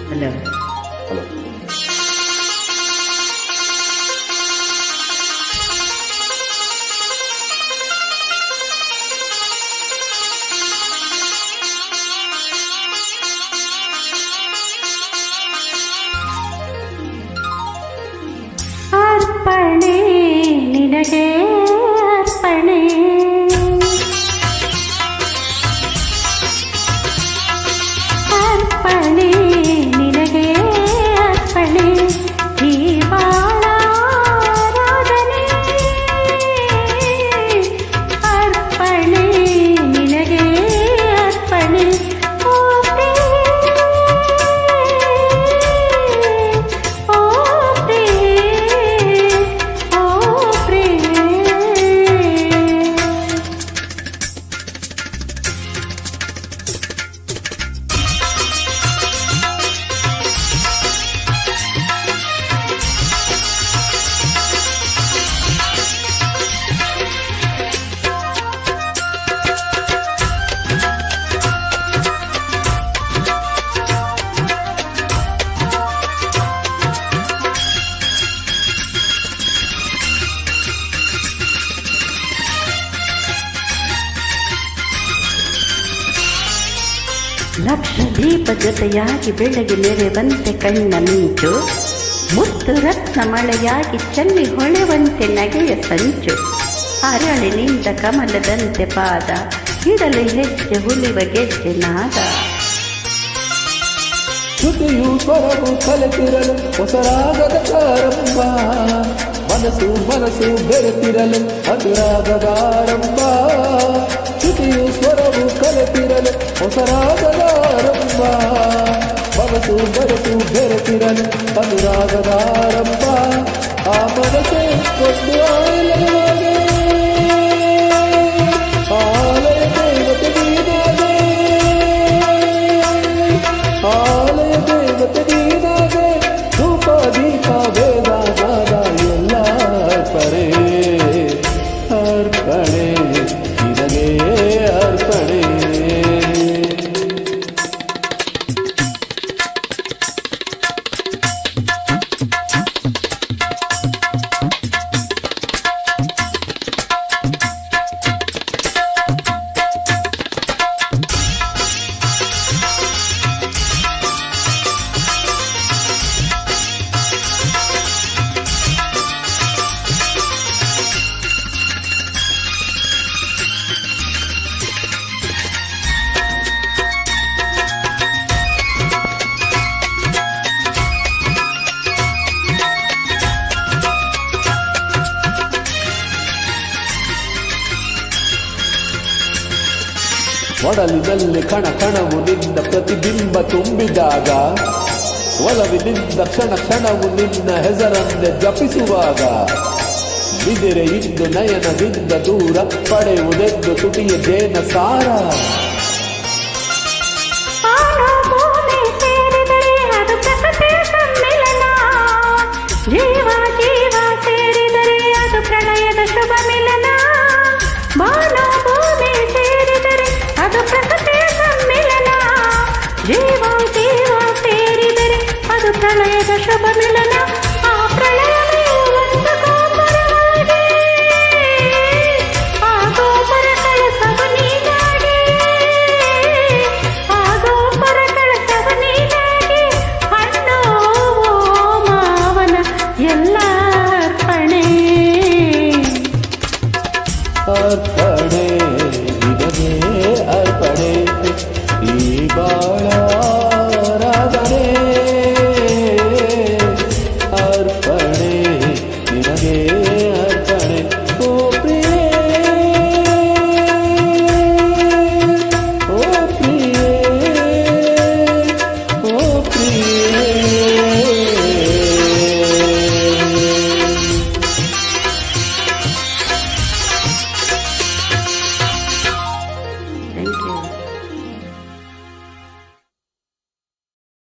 Hello hello. ಅರ್ಪಣೆ ನಿನಗೆ ಅರ್ಪಣೆ, ಅರ್ಪಣೆ ನಿನಗೆ ಅರ್ಪಣೆ, ಜೀವಾರಾಧನೆ ಅರ್ಪಣೆ ನಿನಗೆ ಅರ್ಪಣೆ. ಓ ಪ್ರಿಯೆ, ಓ ಪ್ರಿಯೆ, ಓ ಪ್ರಿಯೆ. ಲಕ್ಷ ದೀಪ ಜೊತೆಯಾಗಿ ಬೆಳಗಿ ಮೆರೆವಂತೆ ಕಣ್ಣ ಮಿಂಚು, ಮುತ್ತು ರತ್ನ ಮಳೆಯಾಗಿ ಚೆಲ್ಲಿ ಹೊಳೆವಂತೆ ನಗೆಯ ಸಂಚು, ಅರಳಿನಿಂದ ಕಮಲದಂತೆ ಪಾದ ಇಡಲು ಹೆಜ್ಜೆ ಹುಲಿವ ಗೆಜ್ಜೆ ನಾದ. ಶ್ರುತಿಯು ಸ್ವರವು ಕಲೆತಿರಲು ಹೊಸರಾಗದ ಪ್ರಾರಂಭ, ಮನಸ್ಸು ಮನಸ್ಸು ಬೆರೆತಿರಲು ಅನುರಾಗದ ಆರಂಭ. ಶ್ರುತಿಯು ಸ್ವರವು ಕಲೆತಿರಲು ಹೊಸರಾಗದ ಆರಂಭ, ಮನಸ್ಸು ಮನಸ್ಸು ಬೆರೆತಿರಲು ಅನುರಾಗದ ಆರಂಭ. ಆ ಮನಸ್ಸೇ ಒಂದು ಆಲಯವಾಗೆ, ಆಲಯ ದೇವತೆ ನೀನಾಗೆ, ಆಲಯ ದೇವತೆ ನೀನಾಗೆ. ಧೂಪ ದೀಪ ವೇದ ನಾದ ಎಲ್ಲ ಅರ್ಪಣೆ, ಅರ್ಪಣೆ ನಿನಗೆ ಅರ್ಪಣೆ. ಒಡಲಿನಲ್ಲಿ ಕಣ ಕಣವು ನಿನ್ನ ಪ್ರತಿಬಿಂಬ ತುಂಬಿದಾಗ, ಒಲವಿನಿಂದ ಕ್ಷಣ ಕ್ಷಣವು ನಿನ್ನ ಹೆಸರನ್ನೇ ಜಪಿಸುವಾಗ, ಬಿದಿರೆ ಇಂದು ನಯನದಿಂದ ದೂರ ಪಡೆಯುವುದೆಂದು ತುಟಿಯ ಜೇನ ಸಾರ. ಜೀವ ಜೀವ ಸೇರಿದರೆ ಅದು ಪ್ರಣಯದ ಶುಭ ಮಿಲನ, ಬಾನ ಭೂಮಿ ಸೇರಿದರೆ ಅದು ಪ್ರಕೃತಿಯ ಸಮ್ಮಿಲನ. ಜೀವ ಜೀವ ಸೇರಿದರೆ ಅದು ಪ್ರಣಯದ ಶುಭ ಮಿಲನ.